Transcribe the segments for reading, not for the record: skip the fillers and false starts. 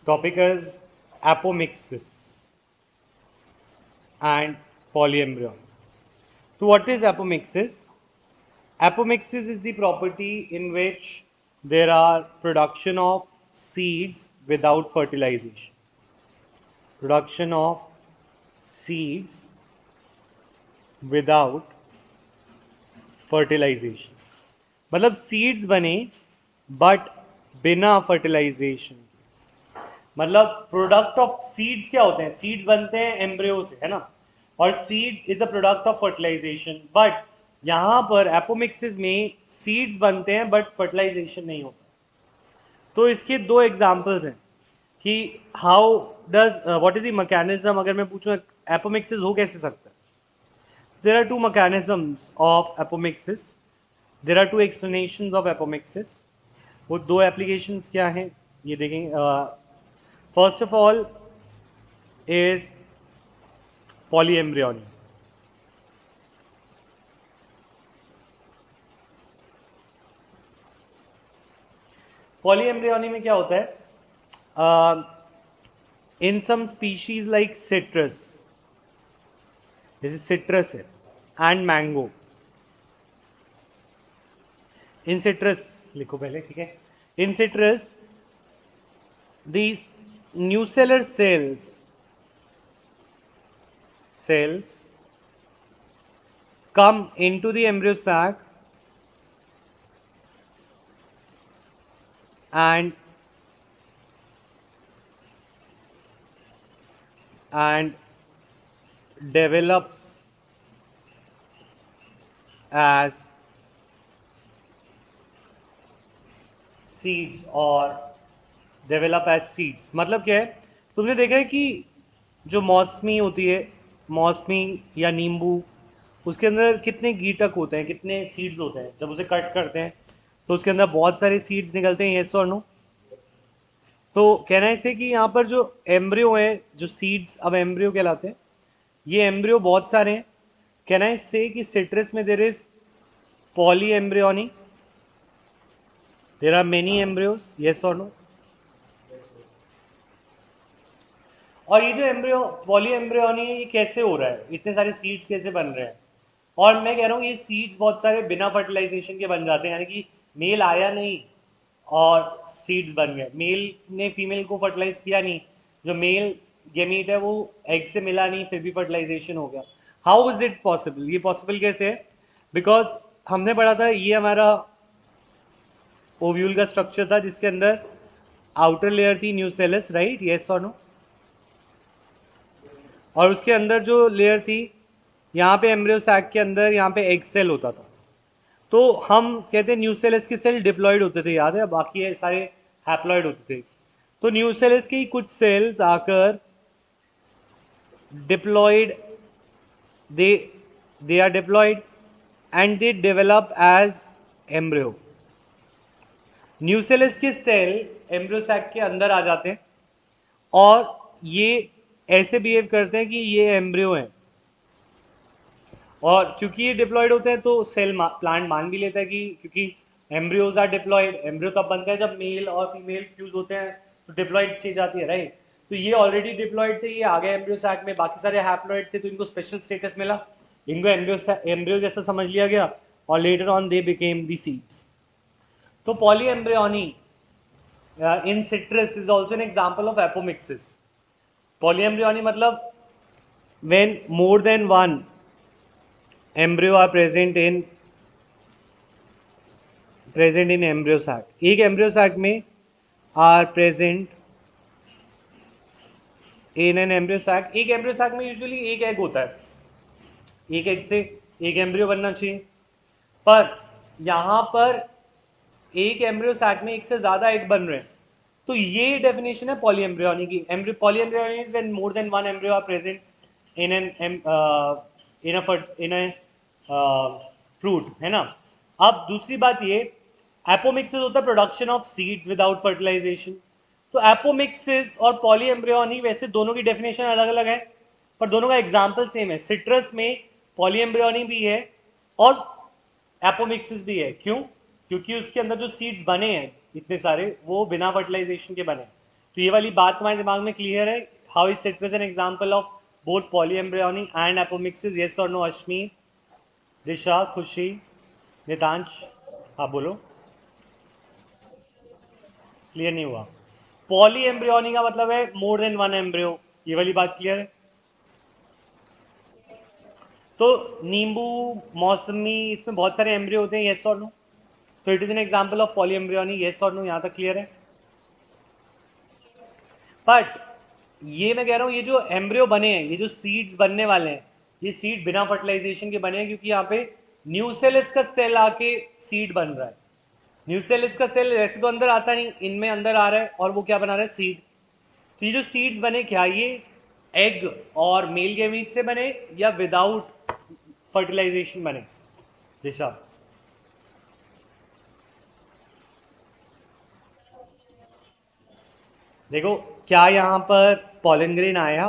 Topic is apomixis and polyembryon. So what is apomixis? Apomixis is the property in which there are production of seeds without fertilization. Production of seeds without fertilization. मतलब seeds बने but बिना fertilisation. मतलब product of seeds क्या होते हैं? Seeds बनते हैं embryo से, है ना? और seed is a product of fertilisation, but यहाँ पर एपोमिक्सिस में सीड्स बनते हैं बट फर्टिलाइजेशन नहीं होता। तो इसके दो एग्जांपल्स हैं कि how does what is the mechanism. अगर मैं पूछूं एपोमिक्सिस हो कैसे सकता है, there are two mechanisms of apomixis, there are two explanations of apomixis. वो दो एप्लीकेशंस क्या हैं ये देखें। First of all is polyembryony. Polyembryony में क्या होता है? In some species like citrus, जैसे citrus है and mango. In citrus लिखो पहले, ठीक है? In citrus, these nucellar cells come into the embryo sac and develops as seeds और डेवलप एज सीड्स। मतलब क्या है? तुमने देखा है कि जो मौसमी होती है, मौसमी या नींबू, उसके अंदर कितने कीटक होते हैं, कितने सीड्स होते हैं। जब उसे कट करते हैं तो उसके अंदर बहुत सारे सीड्स निकलते हैं, यस और नो? तो कहना है इससे कि यहाँ पर जो एम्ब्रियो है, जो सीड्स अब एम्ब्रियो कहलाते हैं, ये एम्ब्रियो बहुत सारे हैं। कहना है इससे कि सिट्रस में there is polyembryony, there are many embryos, yes और नो? और ये जो एम्ब्रियो पॉली एम्ब्रियोनी है, ये कैसे हो रहा है? इतने सारे सीड्स कैसे बन रहे हैं? और मैं कह रहा हूँ ये सीड्स बहुत सारे बिना फर्टिलाइजेशन के बन जाते हैं, यानी कि मेल आया नहीं और सीड्स बन गए। मेल ने फीमेल को फर्टिलाइज किया नहीं, जो मेल गेमीट है वो एग से मिला नहीं, फिर भी फर्टिलाइजेशन हो गया। How is it possible? ये पॉसिबल कैसे है? बिकॉज हमने पढ़ा था, ये हमारा ओव्यूल का स्ट्रक्चर था जिसके अंदर आउटर लेयर थी न्यूसेलस, राइट? यस और नो? और उसके अंदर जो लेयर थी, यहाँ पे एम्ब्रियो सैक के अंदर यहाँ पे एग सेल होता था। तो हम कहते हैं न्यूसेलस के सेल डिप्लॉयड होते थे, याद है? बाकी सारे हैप्लॉयड होते थे। तो न्यूसेलस के कुछ सेल्स आकर diploid, they are diploid and they develop as embryo. Nucellus के सेल एम्ब्रियो सैक के अंदर आ जाते हैं और ये ऐसे बिहेव करते हैं कि ये एम्ब्रियो है। और क्योंकि ये डिप्लॉयड होते हैं तो सेल प्लांट मान भी लेता है कि क्योंकि एम्ब्रियोज आर डिप्लॉयड। एम्ब्रियो तब बनता है जब मेल और फीमेल फ्यूज होते हैं, तो डिप्लॉयड स्टेज आती है, राइट? तो ये ऑलरेडी डिप्लॉयड थे, ये आ गए एम्ब्रियो सैक में। बाकी सारे हैप्लॉयड थे तो इनको स्पेशल स्टेटस मिला, इनको एम्ब्रियो जैसा समझ लिया गया और later on they became the seeds. तो poly embryony in citrus is also an example of apomixis. Poly embryony मतलब when more than one embryo are present in embryo sac। एक embryo sac में are present in an embryo sac। एक embryo sac में usually एक egg होता है, एक egg से एक एम्ब्रियो बनना चाहिए, पर यहाँ पर एक एम्ब्रियो सैक में एक से ज्यादा एग बन रहे हैं। तो ये डेफिनेशन है पॉली एम्ब्रियोनी की। Polyembryony is when more than one embryo are present in an in fruit, है ना? अब दूसरी बात ये, एपोमिक्सिस होता है production of seeds without fertilisation. तो एपोमिक्सिस और पॉली एम्ब्रियोनी वैसे दोनों की डेफिनेशन अलग अलग है, पर दोनों का एग्जाम्पल सेम है। सिट्रस में पॉली एम्ब्रियोनी भी है और एपोमिक्सिस भी है। क्यों? क्योंकि उसके अंदर जो सीड्स बने हैं इतने सारे, वो बिना फर्टिलाइजेशन के बने। तो ये वाली बात तुम्हारे दिमाग में क्लियर है? How is citrus an example of both polyembryonic and apomixis? Yes और नो? अश्मी, दिशा, खुशी, नितांश? हाँ बोलो। क्लियर नहीं हुआ? पॉली एम्ब्रियोनी का मतलब है मोर देन वन एम्ब्रियो, ये वाली बात क्लियर है? तो नींबू, मौसमी, इसमें बहुत सारे एम्ब्रियो होते हैं, यस और नो? तो it is an example of poly embryony, yes और नो? यहाँ तक क्लियर है? बट ये मैं कह रहा हूँ, ये जो एम्ब्रियो बने हैं, ये जो सीड्स बनने वाले हैं, ये सीड बिना फर्टिलाइजेशन के बने हैं, क्योंकि यहाँ पे न्यूसेलिस का सेल आके सीड बन रहा है। न्यूसेलिस का सेल वैसे तो अंदर आता नहीं, इनमें अंदर आ रहा है, और वो क्या बना रहा है? सीड। तो ये जो सीड्स बने, क्या ये एग और मेल गैमीट से बने या विदाउट फर्टिलाइजेशन बने? दिशा? देखो, क्या यहाँ पर पॉलन ग्रेन आया?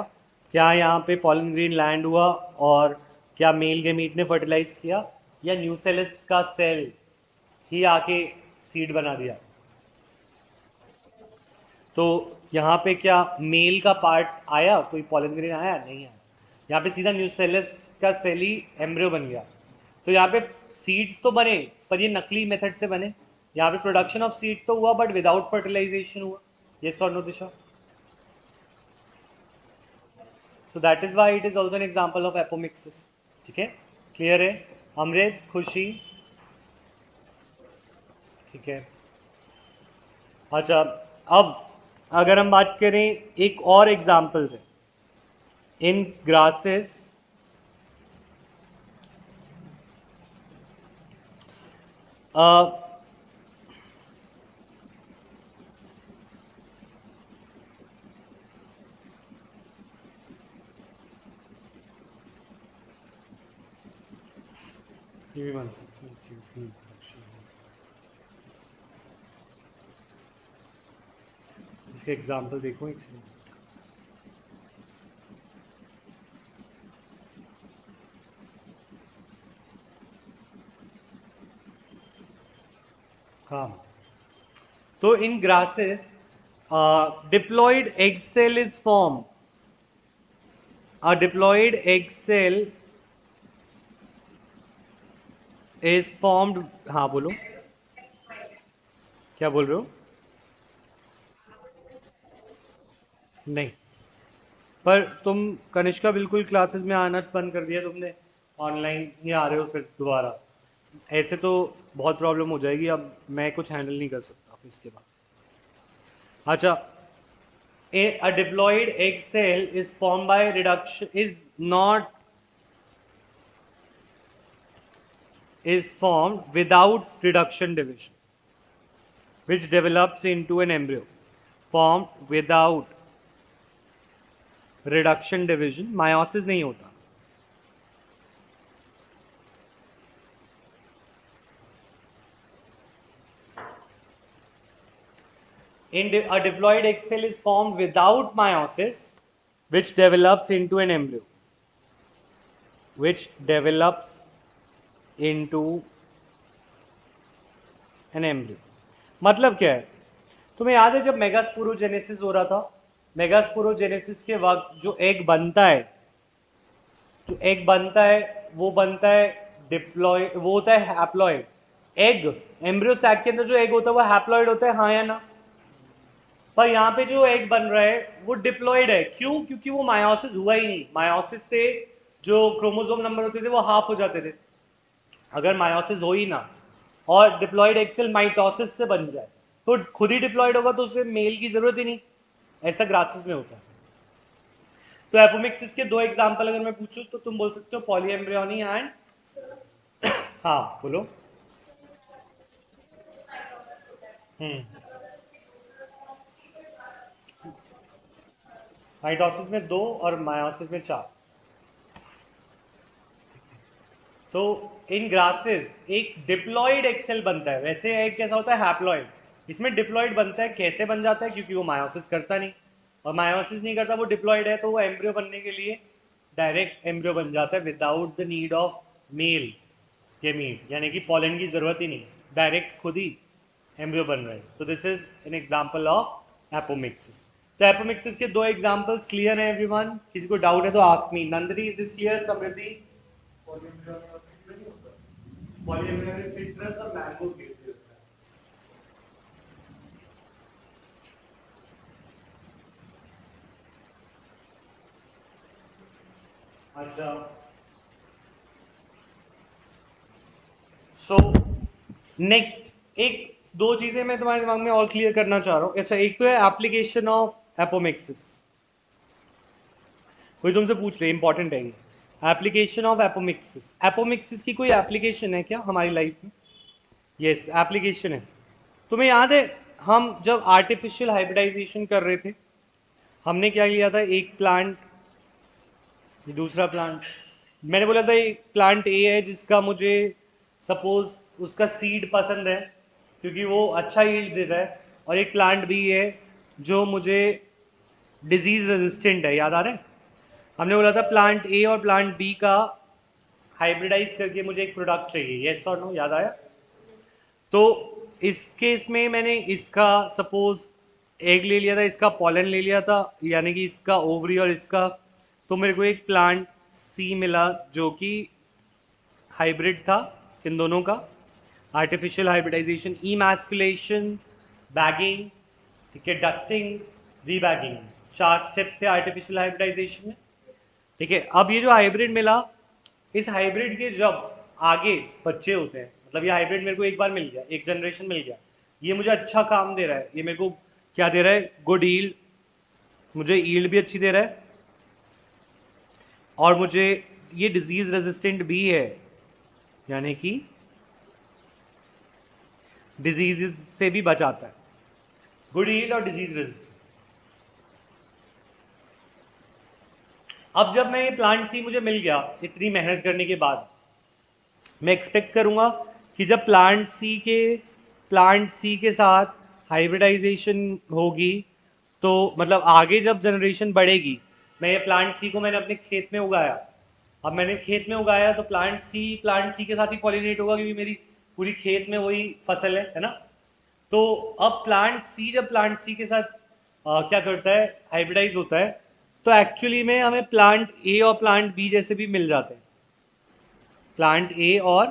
क्या यहाँ पे पॉलन ग्रेन लैंड हुआ? और क्या मेल गैमीट ने फर्टिलाइज किया, या न्यूसेलिस का सेल ही आके सीड बना दिया? तो यहाँ पे क्या मेल का पार्ट आया? कोई पॉलन ग्रेन आया? नहीं आया। यहाँ पे सीधा न्यूसेलस का सेल ही एम्ब्रियो बन गया। तो यहाँ पे सीड्स तो बने, पर ये नकली मेथड से बने। यहाँ पे प्रोडक्शन ऑफ सीड तो हुआ, बट विदाउट फर्टिलाइजेशन हुआ। यस और no Disha? So that is why it is also an example of apomixis. ठीक है, क्लियर है? अमृत, खुशी? ठीक है। अच्छा, अब अगर हम बात करें एक और एग्जाम्पल से, इन ग्रासेस ये भी बन सकती है। इसके एग्जाम्पल देखो एक से। हाँ, तो in grasses diploid egg cell is form, a diploid egg cell is formed. हाँ बोलो, क्या बोल रहे हो? नहीं, पर तुम कनिष्का बिल्कुल क्लासेस में आना बंद कर दिया तुमने, ऑनलाइन ही आ रहे हो फिर दोबारा। ऐसे तो बहुत प्रॉब्लम हो जाएगी, अब मैं कुछ हैंडल नहीं कर सकता फिर इसके बाद। अच्छा, a diploid egg cell is formed by reduction, is not, is formed without reduction division, which develops into an embryo. Formed without reduction division, meiosis नहीं होता। A diploid egg cell is formed without meiosis, which develops into an embryo, which develops into an embryo। मतलब क्या है? तुम्हें याद है जब megasporogenesis हो रहा था, मेगास्पोरोजेनेसिस के वक्त जो एग बनता है, जो एग बनता है वो बनता है डिप्लॉय, वो होता है हैप्लॉइड एग। एम्ब्रियो सैक के अंदर जो एग होता है वो हैप्लॉइड होता है, हाँ या ना? पर यहाँ पे जो एग बन रहा है वो डिप्लॉयड है। क्यों? क्योंकि वो मायोसिस हुआ ही नहीं। मायोसिस से जो क्रोमोसोम नंबर होते थे वो हाफ हो जाते थे। अगर मायोसिस हो ही ना और डिप्लॉयड एक्सेल माइटोसिस से बन जाए तो खुद ही डिप्लॉयड होगा, तो उसे मेल की जरूरत ही नहीं। ऐसा ग्रासेस में होता है। तो एपोमिक्सिस के दो एग्जांपल अगर मैं पूछूं तो तुम बोल सकते हो पॉलीएम्ब्रियोनी एंड, हाँ बोलो। हम्म, माइटोसिस में दो और मायोसिस में चार। तो इन ग्रासेस एक डिप्लॉयड एक्सेल बनता है, वैसे एक कैसा होता है? हैप्लॉयड। इसमें डिप्लॉयड बनता है। कैसे बन जाता है? क्योंकि वो मायोसिस करता नहीं, और मायोसिस नहीं करता, वो डिप्लॉयड है, तो वो एम्ब्रियो बनने के लिए डायरेक्ट एम्ब्रियो बन जाता है without the need of male gamete, यानी कि पॉलन की जरूरत ही नहीं, डायरेक्ट खुद ही एम्ब्रियो बन रहा है। तो this is an example of apomixis. तो एपोमिक्सिस के दो एग्जांपल्स क्लियर हैं एवरीवन? किसी को डाउट है तो ask me. Nandini, is this clear? Samriddhi? Polyembryonic citrus और मैंगो केस। अच्छा, सो नेक्स्ट एक दो चीजें मैं तुम्हारे दिमाग में और क्लियर करना चाह रहा हूँ। अच्छा, एक तो है एप्लीकेशन ऑफ एपोमिक्सिस। कोई तुमसे पूछ रहे, इंपॉर्टेंट है ये। एप्लीकेशन ऑफ एपोमिक्सिस, एपोमिक्सिस की कोई एप्लीकेशन है क्या हमारी लाइफ में? यस, एप्लीकेशन है। तुम्हें याद है हम जब आर्टिफिशियल हाइब्रिडाइजेशन कर रहे थे, हमने क्या किया था? एक प्लांट, दूसरा प्लांट, मैंने बोला था एक प्लांट ए है जिसका मुझे सपोज उसका सीड पसंद है क्योंकि वो अच्छा यील्ड दे रहा है, और एक प्लांट बी है जो मुझे डिजीज रेजिस्टेंट है। याद आ रहा है? हमने बोला था प्लांट ए और प्लांट बी का हाइब्रिडाइज करके मुझे एक प्रोडक्ट चाहिए। यस और नो? याद आया? तो इस केस में मैंने इसका सपोज एग ले लिया था, इसका पॉलन ले लिया था, यानी कि इसका ओवरी और इसका, तो मेरे को एक प्लांट सी मिला जो कि हाइब्रिड था इन दोनों का। आर्टिफिशियल हाइब्रिडाइजेशन, इमैस्कुलेशन, बैगिंग, ठीक है, डस्टिंग, रीबैगिंग, 4 स्टेप्स थे आर्टिफिशियल हाइब्रिडाइजेशन में। ठीक है, अब ये जो हाइब्रिड मिला, इस हाइब्रिड के जब आगे बच्चे होते हैं, मतलब ये हाइब्रिड मेरे को एक बार मिल गया, एक जनरेशन मिल गया, ये मुझे अच्छा काम दे रहा है, ये मेरे को क्या दे रहा है? गुड ईल्ड, मुझे ईल्ड भी अच्छी दे रहा है, और मुझे ये डिजीज रेजिस्टेंट भी है, यानी कि डिजीज से भी बचाता है। गुड ईल्ड और डिजीज रेजिस्टेंट। अब जब मैं ये प्लांट सी मुझे मिल गया इतनी मेहनत करने के बाद, मैं एक्सपेक्ट करूंगा कि जब प्लांट सी के साथ हाइब्रिडाइजेशन होगी, तो मतलब आगे जब जनरेशन बढ़ेगी, मैं ये प्लांट सी को मैंने अपने खेत में उगाया, अब मैंने खेत में उगाया तो प्लांट सी के साथ ही पॉलिनेट होगा क्योंकि मेरी पूरी खेत में वही फसल है ना? तो अब प्लांट सी के साथ क्या करता है? हाइब्रिडाइज होता है, तो एक्चुअली में हमें प्लांट ए और प्लांट बी जैसे भी मिल जाते हैं। प्लांट ए और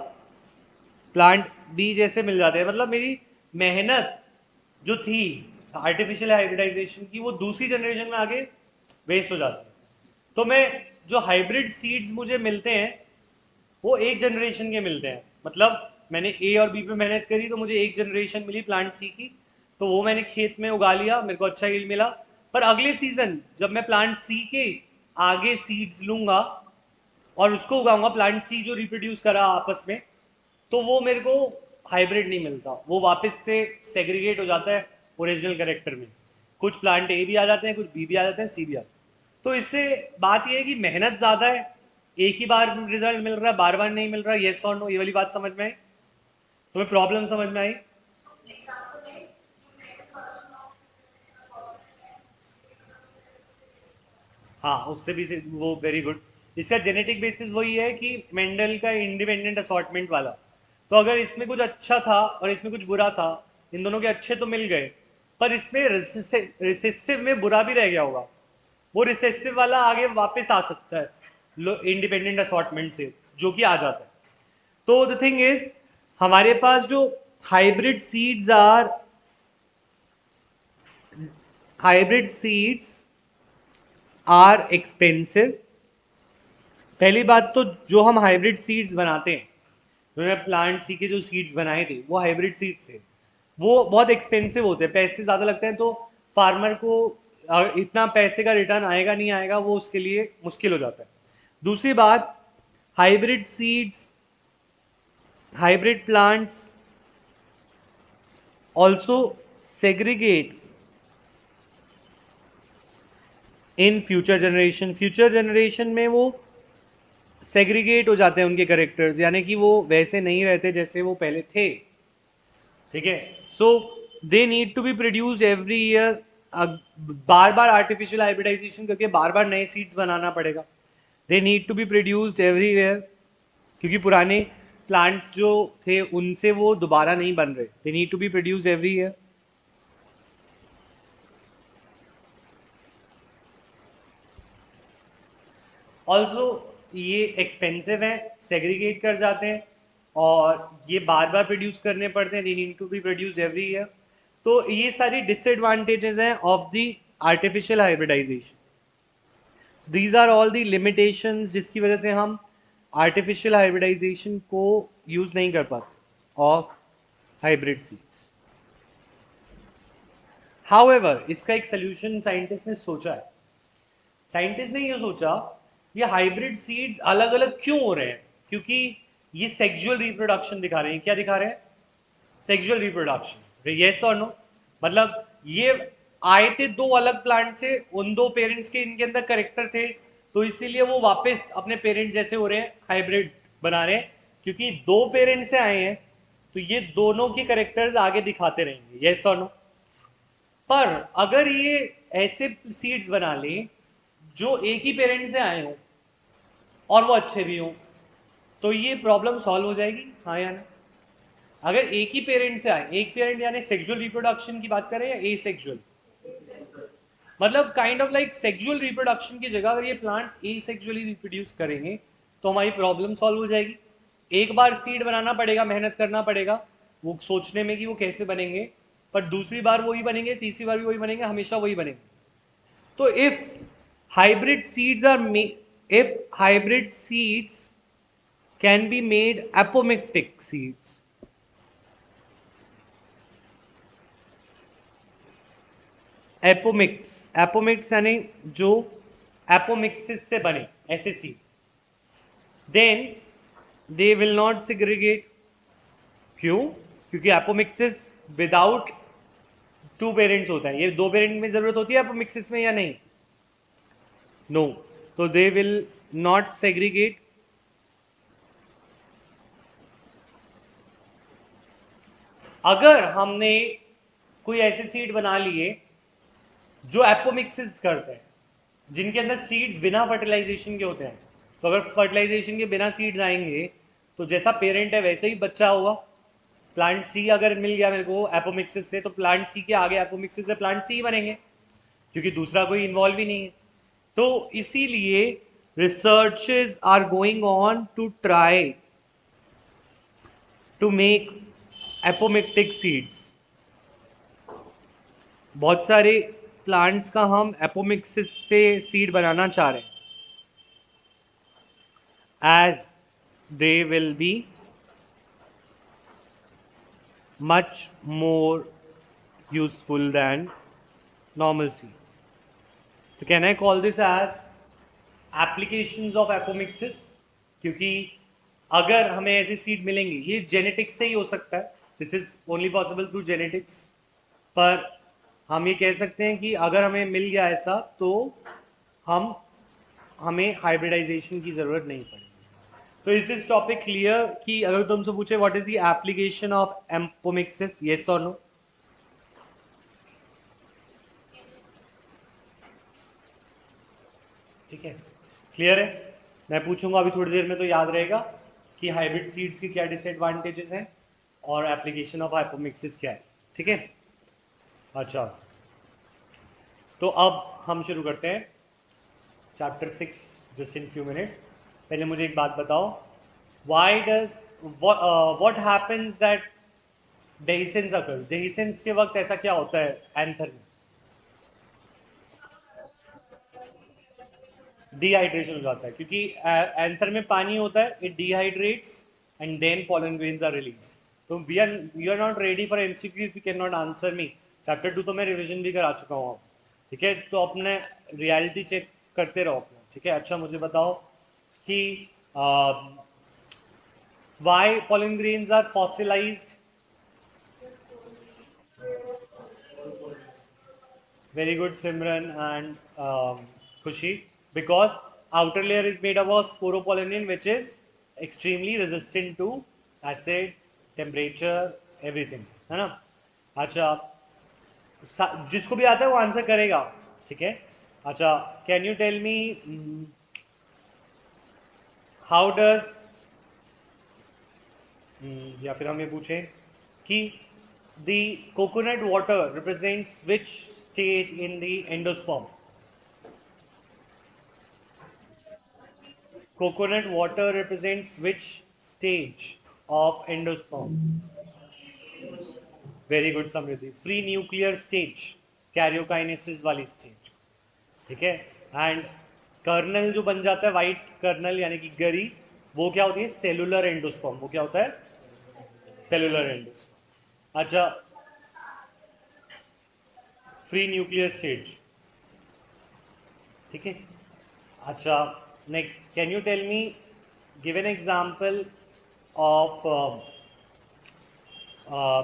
प्लांट बी जैसे मिल जाते हैं, मतलब मेरी मेहनत जो थी आर्टिफिशियल हाइब्रिडाइजेशन की, वो दूसरी जनरेशन में आगे वेस्ट हो जाती है। तो मैं जो हाइब्रिड सीड्स मुझे मिलते हैं वो एक जनरेशन के मिलते हैं, मतलब मैंने ए और बी पे मेहनत करी तो मुझे एक जनरेशन मिली प्लांट सी की, तो वो मैंने खेत में उगा लिया, मेरे को अच्छा यील्ड मिला। पर अगले सीजन जब मैं प्लांट सी के आगे सीड्स लूंगा और उसको उगाऊंगा, प्लांट सी जो रिप्रोड्यूस करा आपस में, तो वो मेरे को हाइब्रिड नहीं मिलता, वो वापस से सेग्रीगेट हो जाता है ओरिजिनल कैरेक्टर में। कुछ प्लांट ए भी आ जाते हैं, कुछ बी भी आ जाते हैं, सी भी आते हैं। तो इससे बात ये है कि मेहनत ज़्यादा है, एक ही बार रिजल्ट मिल रहा है, बार बार नहीं मिल रहा। येस और नो, ये वाली बात समझ में आई? तुम्हें प्रॉब्लम समझ में आई? हाँ, उससे भी वो वेरी गुड। इसका जेनेटिक बेसिस वही है कि मेंडल का इंडिपेंडेंट असॉर्टमेंट वाला। तो अगर इसमें कुछ अच्छा था और इसमें कुछ बुरा था, इन दोनों के अच्छे तो मिल गए, पर इसमें रिसेसिव में बुरा भी रह गया होगा, वो रिसेसिव वाला आगे वापस आ सकता है इंडिपेंडेंट असॉर्टमेंट से, जो कि आ जाता है। तो द थिंग इज, हमारे पास जो hybrid seeds are hybrid seeds are expensive. पहली बात तो जो हम हाइब्रिड सीड्स बनाते हैं, जो प्लांट सी के जो सीड्स बनाए थे वो हाइब्रिड सीड्स थे, वो बहुत एक्सपेंसिव होते हैं, पैसे ज़्यादा लगते हैं, तो फार्मर को इतना पैसे का रिटर्न आएगा नहीं आएगा वो उसके लिए मुश्किल हो जाता है। दूसरी बात, hybrid seeds, hybrid plants also segregate in future generation में वो सेग्रीगेट हो जाते हैं उनके करेक्टर्स, यानी कि वो वैसे नहीं रहते जैसे वो पहले थे। ठीक है, so they need to be produce every year. बार बार आर्टिफिशियल हाइब्रिडाइजेशन करके बार बार नए सीड्स बनाना पड़ेगा। They need to be produced every year, क्योंकि पुराने प्लांट्स जो थे उनसे वो दोबारा नहीं बन रहे, they need to be produce every year. Also ये एक्सपेंसिव है, सेग्रीगेट कर जाते हैं और ये बार बार प्रोड्यूस करने पड़ते हैं, they need to be produce every year. तो ये सारी डिसएडवांटेजेस हैं of the artificial hybridisation. These are all the limitations जिसकी वजह से हम आर्टिफिशियल हाइब्रिडाइजेशन को यूज नहीं कर पाते ऑफ हाइब्रिड सीड्स। हाउएवर इसका एक सोल्यूशन साइंटिस्ट ने सोचा है। साइंटिस्ट ने ये सोचा ये हाइब्रिड सीड्स अलग अलग क्यों हो रहे हैं, क्योंकि ये सेक्सुअल रिप्रोडक्शन दिखा रहे हैं। क्या दिखा रहे हैं? Sexual reproduction. यस और नो? मतलब ये आए थे दो अलग प्लांट से, उन दो पेरेंट्स के इनके अंदर करेक्टर थे, तो इसीलिए वो वापस अपने पेरेंट्स जैसे हो रहे हैं, हाइब्रिड बना रहे हैं। क्योंकि दो पेरेंट्स से आए हैं तो ये दोनों के करेक्टर्स आगे दिखाते रहेंगे। यस और नो? पर अगर ये ऐसे सीड्स बना लें जो एक ही पेरेंट से आए हों और वो अच्छे भी हों, तो ये प्रॉब्लम सॉल्व हो जाएगी, हाँ या ना? अगर एक ही पेरेंट से आए, एक पेरेंट यानी सेक्सुअल रिप्रोडक्शन की बात करें या ए सेक्सुअल, मतलब kind of like sexual reproduction की जगह अगर ये प्लांट्स ए सेक्सुअली रिप्रोड्यूस करेंगे तो हमारी प्रॉब्लम सॉल्व हो जाएगी। एक बार सीड बनाना पड़ेगा, मेहनत करना पड़ेगा वो सोचने में कि वो कैसे बनेंगे, पर दूसरी बार वही बनेंगे, तीसरी बार भी वही बनेंगे, हमेशा वही बनेंगे। तो if hybrid seeds are if hybrid seeds can be made apomictic seeds, apomicts यानी जो एपोमिक्सिस से बने ऐसे seed, then they will not segregate. क्यों? क्योंकि एपोमिक्सिस विदाउट टू पेरेंट्स होता है। ये दो पेरेंट में जरूरत होती है एपोमिक्सिस में या नहीं? नो। तो दे विल नॉट सेग्रीगेट। अगर हमने कोई ऐसे सीड बना लिए जो एपोमिक्सिस करते हैं, जिनके अंदर सीड्स बिना फर्टिलाइजेशन के होते हैं, तो अगर फर्टिलाइजेशन के बिना सीड्स आएंगे तो जैसा पेरेंट है वैसे ही बच्चा होगा। प्लांट सी अगर मिल गया मेरे को एपोमिक्सिस से, तो प्लांट सी के आगे एपोमिक्सिस से प्लांट सी बनेंगे, क्योंकि दूसरा कोई इन्वॉल्व ही नहीं है। तो इसीलिए researches are going on to try to make apomictic seeds. बहुत सारे प्लांट्स का हम एपोमिक्सिस से सीड बनाना चाह रहे हैं, as they will be much more useful than normal seed. So can I call this as applications of apomixis? क्योंकि अगर हमें ऐसे सीड मिलेंगे, ये जेनेटिक्स से ही हो सकता है, this is only possible through genetics, पर हम ये कह सकते हैं कि अगर हमें मिल गया ऐसा तो हमें हाइब्रिडाइजेशन की जरूरत नहीं पड़ेगी। तो इज दिस टॉपिक क्लियर कि अगर तुमसे पूछे what is the application of apomixis, yes और नो? ठीक है, क्लियर है? मैं पूछूंगा अभी थोड़ी देर में तो याद रहेगा कि हाइब्रिड सीड्स की क्या डिसएडवांटेजेस हैं और एप्लीकेशन ऑफ एपोमिक्सिस क्या है। ठीक है, अच्छा, तो अब हम शुरू करते हैं chapter 6 just in few minutes. पहले मुझे एक बात बताओ, why does what happens that dehiscence occurs? Dehiscence के वक्त ऐसा क्या होता है एंथर में? डिहाइड्रेशन हो जाता है, क्योंकि एंथर में पानी होता है, it dehydrates and then pollen grains are released. तो we are not ready for MCQ if you can not answer me. Chapter 2 तो मैं रिवीजन भी करा चुका हूँ। ठीक है, तो अपने रियलिटी चेक करते रहो अपना। ठीक है, अच्छा मुझे बताओ कि why pollen grains are fossilised? Very good, Simran and Khushi. Because outer layer is made up of sporopollenin, which is extremely resistant to acid, temperature, everything. है ना? अच्छा, जिसको भी आता है वो आंसर करेगा। ठीक है, अच्छा, can you tell me how does, या फिर हम ये पूछें कि the coconut water represents which stage in the endosperm? Coconut water represents which stage of endosperm? Very good Samriddhi. Free nuclear stage, karyokinesis वाली stage. ठीक है. एंड कर्नल जो बन जाता है वाइट कर्नल यानी कि गरी, वो क्या होती है? Cellular endosperm. वो क्या होता है? Cellular endosperm. अच्छा, फ्री न्यूक्लियर स्टेज. ठीक है. अच्छा, next, can you tell me, give an example of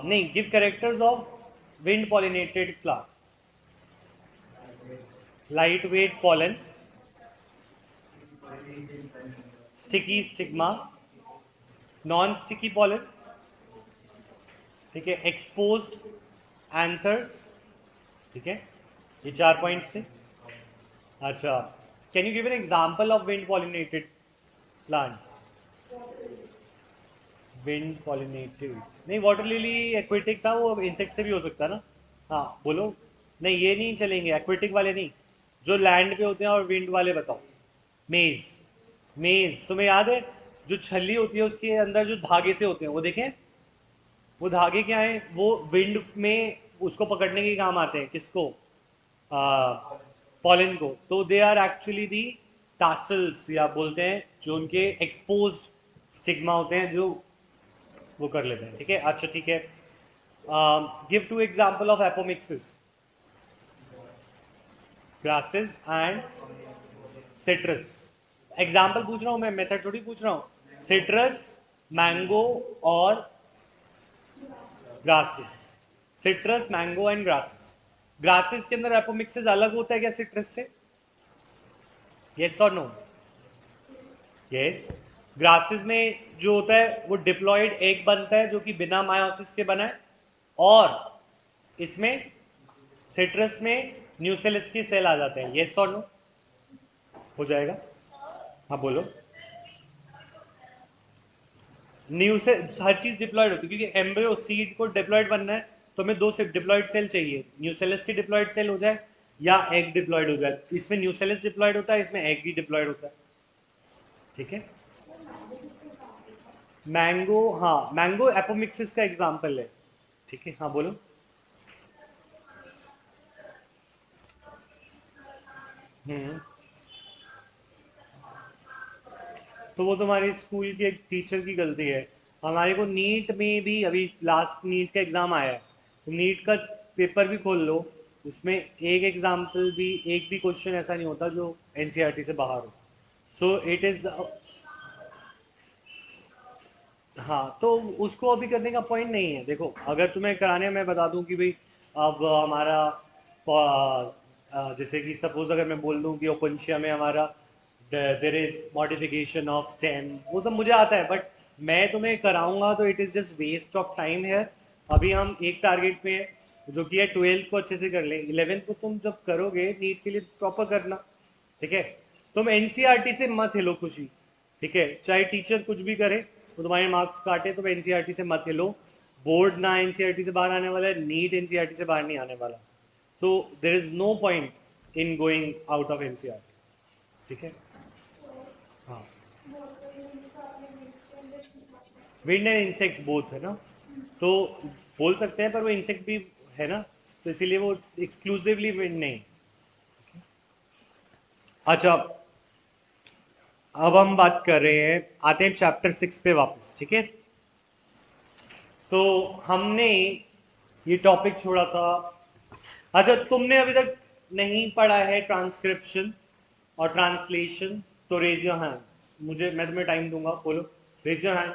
नहीं, give characters of wind pollinated flower. Light weight pollen, sticky stigma, non sticky pollen. ठीक है. Exposed anthers. ठीक है. ये 4 पॉइंट्स थे. अच्छा, can you give an example of wind pollinated plant? Wind pollinated नहीं, water lily aquatic था, वो इंसेक्ट से भी हो सकता है ना. हाँ बोलो. नहीं, ये नहीं चलेंगे, एक्वेटिक वाले नहीं, जो लैंड पे होते हैं. और विंड वाले बताओ. मेज. मेज तुम्हें याद है? जो छल्ली होती है उसके अंदर जो धागे से होते हैं, वो देखें. वो धागे क्या है? वो विंड में उसको पकड़ने के काम आते हैं. किसको? पॉलन को. तो they are actually the tassels, या बोलते हैं जो उनके एक्सपोज्ड स्टिग्मा होते हैं, जो वो कर लेते हैं. ठीक है. अच्छा ठीक है. Give two example of apomixis. Grasses and citrus. Example पूछ रहा हूँ मैं, मेथड थोड़ी पूछ रहा हूँ. सिट्रस, मैंगो और grasses. Citrus, mango and grasses. Grasses के अंदर एपोमिक्सिस अलग होता है क्या सिट्रस से? यस और नो? यस. ग्रासेस में जो होता है वो डिप्लॉयड एग बनता है, जो कि बिना मायोसिस के बना है. और इसमें सिट्रस में न्यूसेलस की सेल आ जाते हैं. यस और नो? हो जाएगा. हाँ बोलो. न्यू से हर चीज डिप्लॉयड होती है, क्योंकि एम्ब्रियो सीड को डिप्लॉयड बनना है, तो हमें दो से डिप्लॉयड सेल चाहिए. न्यूसेलस की डिप्लॉयड सेल हो जाए या एग डिप्लॉयड हो जाए. इसमें न्यूसेलस डिप्लॉयड होता है, इसमें एग भी डिप्लॉयड होता है. ठीक है. मैंगो, हाँ मैंगो एपोमिक्सिस का एग्जाम्पल है. ठीक है. हाँ बोलो. हम्म. तो वो तुम्हारी स्कूल के एक टीचर की गलती है. हमारे को नीट में भी, अभी लास्ट नीट का एग्जाम आया है, तो नीट का पेपर भी खोल लो. उसमें एक एग्जाम्पल भी, एक भी क्वेश्चन ऐसा नहीं होता जो एनसीईआरटी से बाहर हो. So it is. हाँ, तो उसको अभी करने का पॉइंट नहीं है. देखो, अगर तुम्हें कराने, मैं बता दूं कि भाई अब हमारा जैसे कि सपोज अगर मैं बोल दूं कि ओपनशिया में हमारा there is modification of stem, वो सब मुझे आता है, बट मैं तुम्हें कराऊंगा तो it is just waste of time है. अभी हम एक टारगेट पे हैं, जो कि है 12th को अच्छे से कर लें. 11th को तुम जब करोगे नीट के लिए प्रॉपर करना. ठीक है. तुम एनसीईआरटी से मत हिलो खुशी. ठीक है. चाहे टीचर कुछ भी करे, तो तुम्हारे मार्क्स काटे, तो एनसीईआरटी से मत हिलो. बोर्ड ना एनसीईआरटी से बाहर आने वाला है, नीट एनसीईआरटी से बाहर नहीं आने वाला. तो there is no point in going out of NCERT. ठीक है. हाँ. विंड एंड इंसेक्ट बोथ है ना, तो बोल सकते हैं, पर वो इंसेक्ट भी है ना, तो इसीलिए वो एक्सक्लूसिवली विंड नहीं. अच्छा, अब हम बात कर रहे हैं, आते हैं चैप्टर 6 पे वापस. ठीक है. तो हमने ये टॉपिक छोड़ा था. अच्छा, तुमने अभी तक नहीं पढ़ा है ट्रांसक्रिप्शन और ट्रांसलेशन, तो रेज योर हैंड. मैं तुम्हें टाइम दूंगा, बोलो. Raise your hand.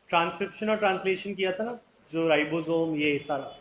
ट्रांसक्रिप्शन और ट्रांसलेशन किया था ना, जो राइबोसोम ये सारा.